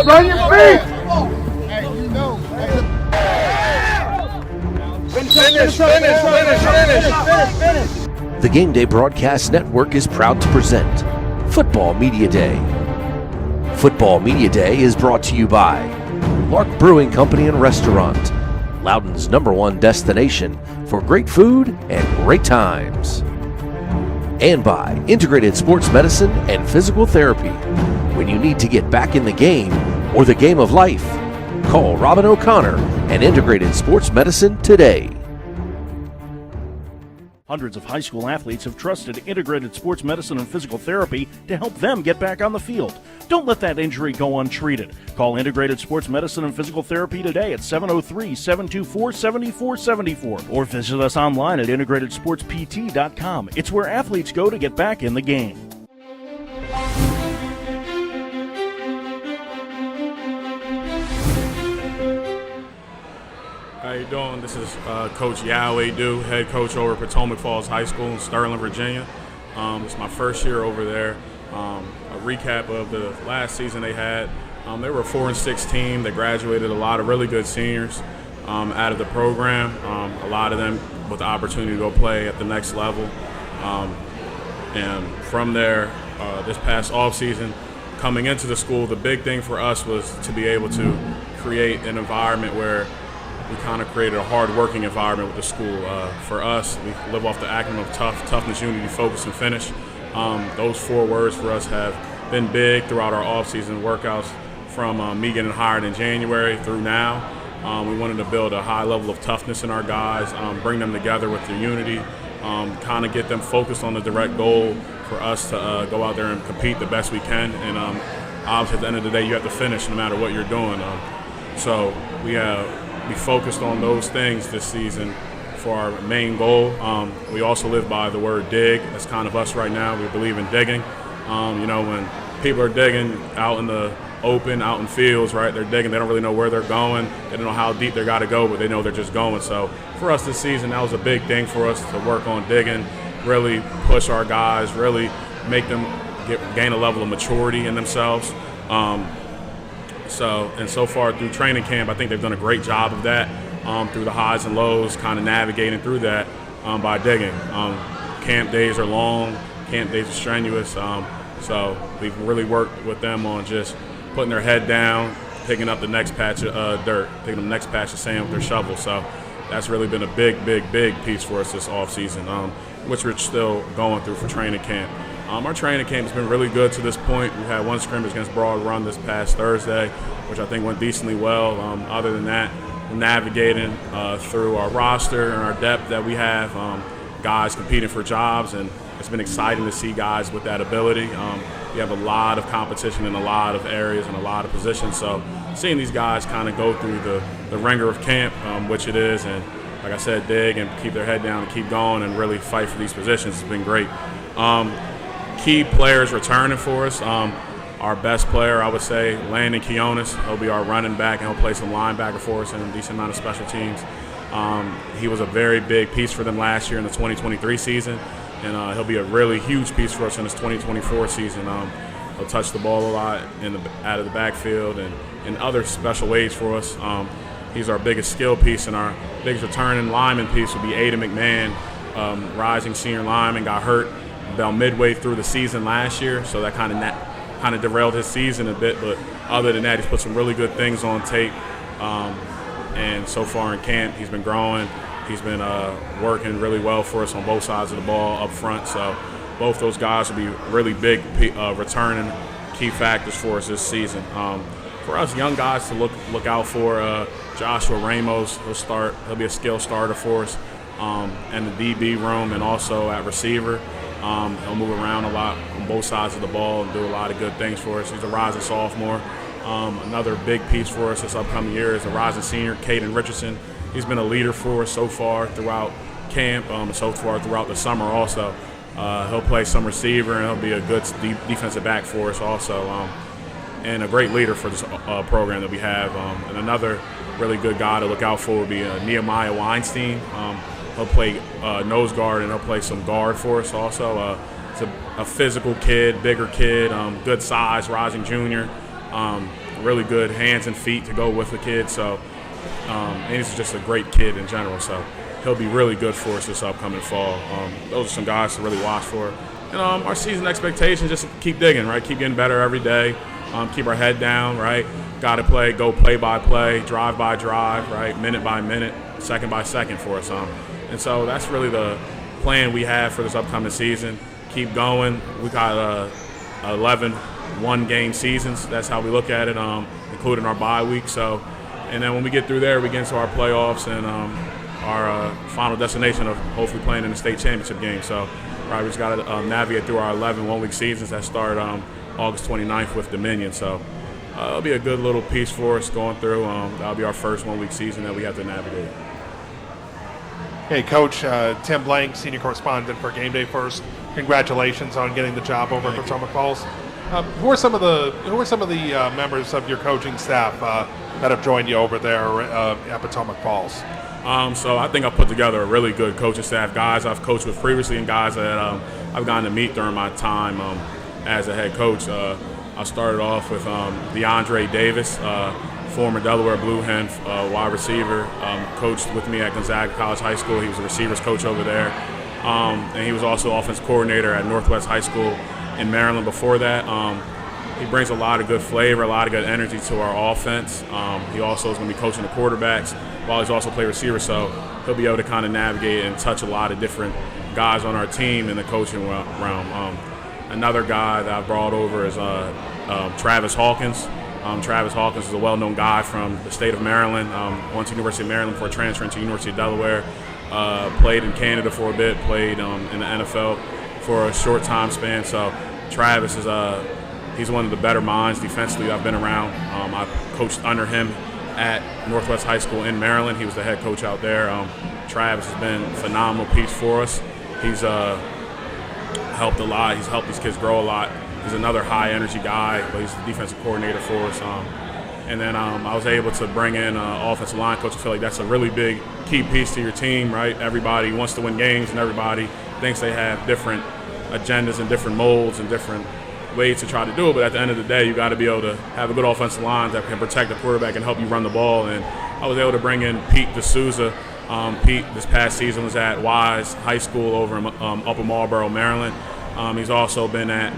Run your feet! Finish. The Gameday Broadcast Network is proud to present Football Media Day. Football Media Day is brought to you by Lark Brewing Company and Restaurant, Loudoun's #1 destination for great food and great times. And by Integrated Sports Medicine and Physical Therapy. When you need to get back in the game or the game of life, call Robin O'Connor and Integrated Sports Medicine today. Hundreds of high school athletes have trusted Integrated Sports Medicine and Physical Therapy to help them get back on the field. Don't let that injury go untreated. Call Integrated Sports Medicine and Physical Therapy today at 703-724-7474 or visit us online at integratedsportspt.com. It's where athletes go to get back in the game. How you doing? This is Coach Yahweh Du, head coach over at Potomac Falls High School in Sterling, Virginia. It's my first year over there. A recap of the last season they had. They were a 4-6 team that graduated a lot of really good seniors out of the program. A lot of them with the opportunity to go play at the next level. And from there, this past offseason, coming into the school, the big thing for us was to be able to create an environment where we kind of created a hard-working environment with the school. For us, we live off the acronym of toughness, unity, focus, and finish. Those 4 words for us have been big throughout our off-season workouts from me getting hired in January through now. We wanted to build a high level of toughness in our guys, bring them together with the unity, kind of get them focused on the direct goal for us to go out there and compete the best we can. And obviously at the end of the day, you have to finish no matter what you're doing. So we focused on those things this season for our main goal. We also live by the word dig. That's kind of us right now. We believe in digging. When people are digging out in the open, out in fields, right, they're digging. They don't really know where they're going. They don't know how deep they got to go, but they know they're just going. So for us this season, that was a big thing for us to work on digging, really push our guys, really make them gain a level of maturity in themselves. So far through training camp, I think they've done a great job of that through the highs and lows, kind of navigating through that by digging. Camp days are long, camp days are strenuous, so we've really worked with them on just putting their head down, picking up the next patch of dirt, picking up the next patch of sand with their shovel. So that's really been a big piece for us this offseason, which we're still going through for training camp. Our training camp has been really good to this point. We had one scrimmage against Broad Run this past Thursday, which I think went decently well. Other than that, we're navigating through our roster and our depth that we have, guys competing for jobs, and it's been exciting to see guys with that ability. We have a lot of competition in a lot of areas and a lot of positions, so seeing these guys kind of go through the ringer of camp, which it is, and like I said, dig and keep their head down and keep going and really fight for these positions has been great. Key players returning for us. Our best player, I would say, Landon Quiones. He'll be our running back, and he'll play some linebacker for us and a decent amount of special teams. He was a very big piece for them last year in the 2023 season, and he'll be a really huge piece for us in this 2024 season. He'll touch the ball a lot out of the backfield and in other special ways for us. He's our biggest skill piece, and our biggest returning lineman piece will be Aiden McMahon, rising senior lineman, got hurt about midway through the season last year, so that kind of derailed his season a bit. But other than that, he's put some really good things on tape, and so far in camp, he's been growing. He's been working really well for us on both sides of the ball up front. So both those guys will be really big returning key factors for us this season. For us young guys to look out for, Joshua Ramos, he'll be a skill starter for us in the DB room and also at receiver. He'll move around a lot on both sides of the ball and do a lot of good things for us. He's a rising sophomore. Another big piece for us this upcoming year is a rising senior, Caden Richardson. He's been a leader for us so far throughout camp, so far throughout the summer also. He'll play some receiver, and he'll be a good defensive back for us also, and a great leader for this program that we have. And another really good guy to look out for would be Nehemiah Weinstein. He'll play nose guard, and he'll play some guard for us also. He's a physical kid, bigger kid, good size, rising junior, really good hands and feet to go with the kid. So, and he's just a great kid in general. So he'll be really good for us this upcoming fall. Those are some guys to really watch for. And our season expectations, just keep digging, right? Keep getting better every day. Keep our head down, right? Got to go play by play, drive by drive, right? Minute by minute, second by second for us. And so that's really the plan we have for this upcoming season. Keep going. We got 11 one-game seasons. That's how we look at it, including our bye week. So, and then when we get through there, we get into our playoffs and our final destination of hopefully playing in the state championship game. So, we just got to navigate through our 11 one-week seasons that start August 29th with Dominion. So, it'll be a good little piece for us going through. That'll be our first one-week season that we have to navigate. Hey, Coach, Tim Blank, senior correspondent for Gameday First. Congratulations on getting the job over at Potomac Falls. Who are some of the members of your coaching staff that have joined you over there at Potomac Falls? So I think I've put together a really good coaching staff. Guys I've coached with previously and guys that I've gotten to meet during my time as a head coach. I started off with DeAndre Davis, former Delaware Blue Hen wide receiver, coached with me at Gonzaga College High School. He was a receivers coach over there. And he was also offensive coordinator at Northwest High School in Maryland before that. He brings a lot of good flavor, a lot of good energy to our offense. He also is going to be coaching the quarterbacks while he's also playing receiver, so he'll be able to kind of navigate and touch a lot of different guys on our team in the coaching realm. Another guy that I brought over is Travis Hawkins. Travis Hawkins is a well-known guy from the state of Maryland, went to University of Maryland for a transfer into University of Delaware, played in Canada for a bit, played in the NFL for a short time span. So Travis is he's one of the better minds defensively I've been around. I coached under him at Northwest High School in Maryland. He was the head coach out there. Travis has been a phenomenal piece for us. He's helped a lot. He's helped these kids grow a lot. He's another high-energy guy, but he's the defensive coordinator for us. And then I was able to bring in offensive line coach. I feel like that's a really big key piece to your team, right? Everybody wants to win games, and everybody thinks they have different agendas and different molds and different ways to try to do it. But at the end of the day, you got to be able to have a good offensive line that can protect the quarterback and help you run the ball. And I was able to bring in Pete D'Souza. Pete this past season was at Wise High School over in Upper Marlboro, Maryland. He's also been at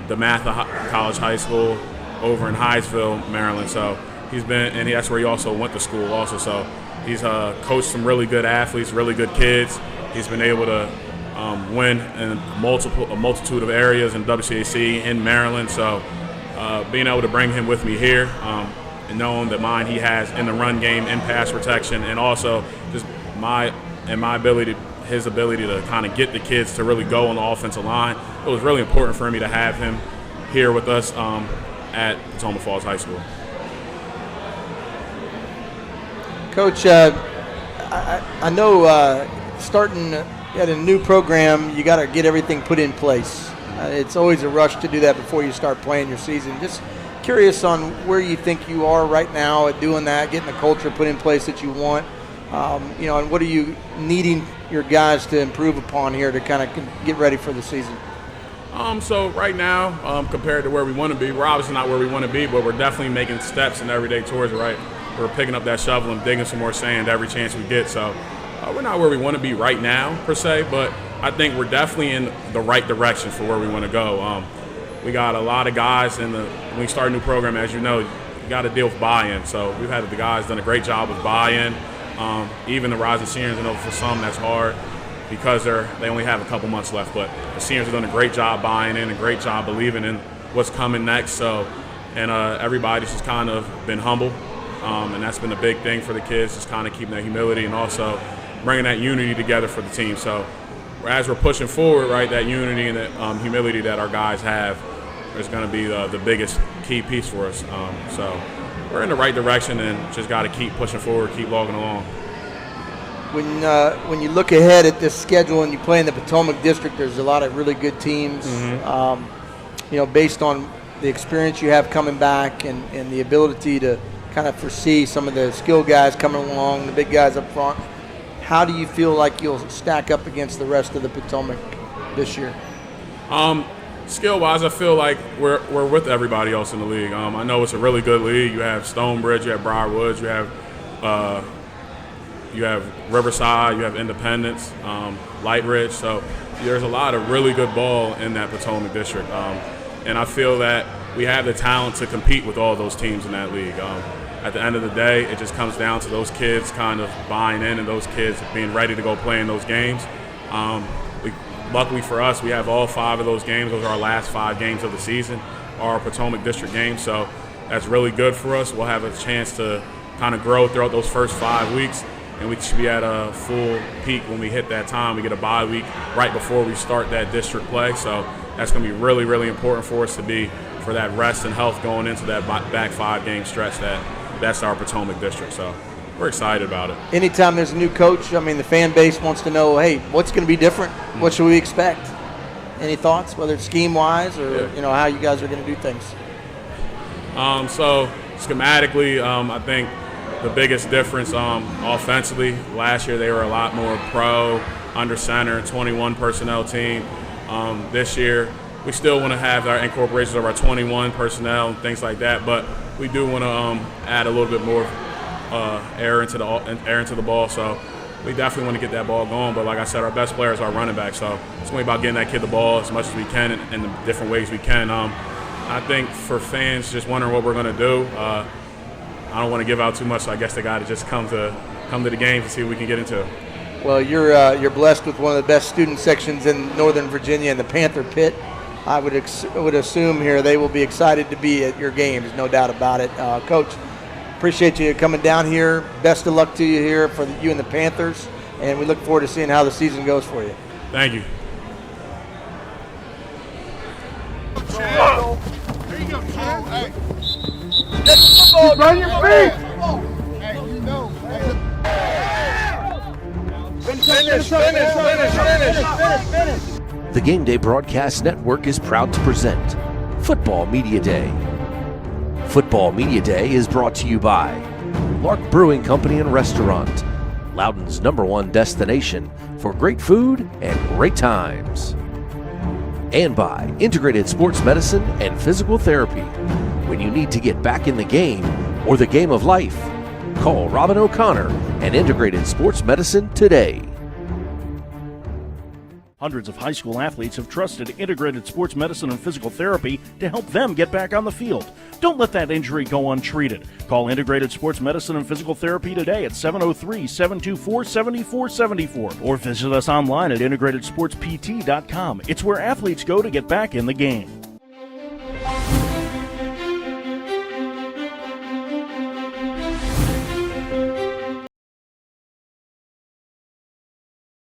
DeMatha College High School over in Hyattsville, Maryland. So he's been, and that's where he also went to school also. So he's coached some really good athletes, really good kids. He's been able to win in a multitude of areas in WCAC in Maryland. So being able to bring him with me here and knowing the mind he has in the run game, in pass protection, and also just his ability to kind of get the kids to really go on the offensive line. It was really important for me to have him here with us at Potomac Falls High School. Coach, I know starting at a new program, you got to get everything put in place. It's always a rush to do that before you start playing your season. Just curious on where you think you are right now at doing that, getting the culture put in place that you want. And what are you needing your guys to improve upon here to kind of get ready for the season? So right now, compared to where we want to be, we're obviously not where we want to be, but we're definitely making steps in every day towards it, right? We're picking up that shovel and digging some more sand every chance we get. So we're not where we want to be right now, per se, but I think we're definitely in the right direction for where we want to go. We got a lot of guys when we start a new program, as you know, you got to deal with buy-in. So we've had the guys done a great job with buy-in. Even the rising seniors, I know for some that's hard because they only have a couple months left. But the seniors have done a great job buying in, a great job believing in what's coming next. So, and everybody's just kind of been humble, and that's been a big thing for the kids, just kind of keeping that humility and also bringing that unity together for the team. So as we're pushing forward, right, that unity and that humility that our guys have is going to be the biggest key piece for us. So we're in the right direction and just got to keep pushing forward, keep logging along. When you look ahead at this schedule and you play in the Potomac District, there's a lot of really good teams. Mm-hmm. Based on the experience you have coming back and the ability to kind of foresee some of the skill guys coming along, the big guys up front, how do you feel like you'll stack up against the rest of the Potomac this year? Skill-wise, I feel like we're with everybody else in the league. I know it's a really good league. You have Stonebridge, you have Briarwoods, you have Riverside, you have Independence, Lightridge. So there's a lot of really good ball in that Potomac district. And I feel that we have the talent to compete with all those teams in that league. At the end of the day, it just comes down to those kids kind of buying in and those kids being ready to go play in those games. Luckily for us, we have all 5 of those games. Those are our last 5 games of the season, our Potomac district games. So that's really good for us. We'll have a chance to kind of grow throughout those first 5 weeks, and we should be at a full peak when we hit that time. We get a bye week right before we start that district play. So that's going to be really, really important for us to be for that rest and health going into that back 5-game stretch. That's our Potomac district. So we're excited about it. Anytime there's a new coach, I mean, the fan base wants to know, hey, what's going to be different? What should we expect? Any thoughts, whether it's scheme-wise or how you guys are going to do things? So schematically, I think the biggest difference offensively, last year they were a lot more pro, under center, 21 personnel team. This year we still want to have our incorporations of our 21 personnel and things like that, but we do want to add a little bit more air into the ball. So we definitely want to get that ball going. But like I said, our best player is our running back. So it's going to be about getting that kid the ball as much as we can in the different ways we can. I think for fans just wondering what we're going to do, I don't want to give out too much. So I guess they got to just come to the games and see what we can get into. Well, you're blessed with one of the best student sections in Northern Virginia in the Panther Pit. I would assume here they will be excited to be at your games, no doubt about it. Coach, appreciate you coming down here. Best of luck to you here for you and the Panthers, and we look forward to seeing how the season goes for you. Thank you. There you go, Chad. Hey. Keep on your feet. Hey, you know. Finish. The Gameday Broadcast Network is proud to present Football Media Day. Football Media Day is brought to you by Lark Brewing Company and Restaurant, Loudoun's #1 destination for great food and great times. And by Integrated Sports Medicine and Physical Therapy. When you need to get back in the game or the game of life, call Robin O'Connor and Integrated Sports Medicine today. Hundreds of high school athletes have trusted Integrated Sports Medicine and Physical Therapy to help them get back on the field. Don't let that injury go untreated. Call Integrated Sports Medicine and Physical Therapy today at 703-724-7474 or visit us online at integratedsportspt.com. It's where athletes go to get back in the game.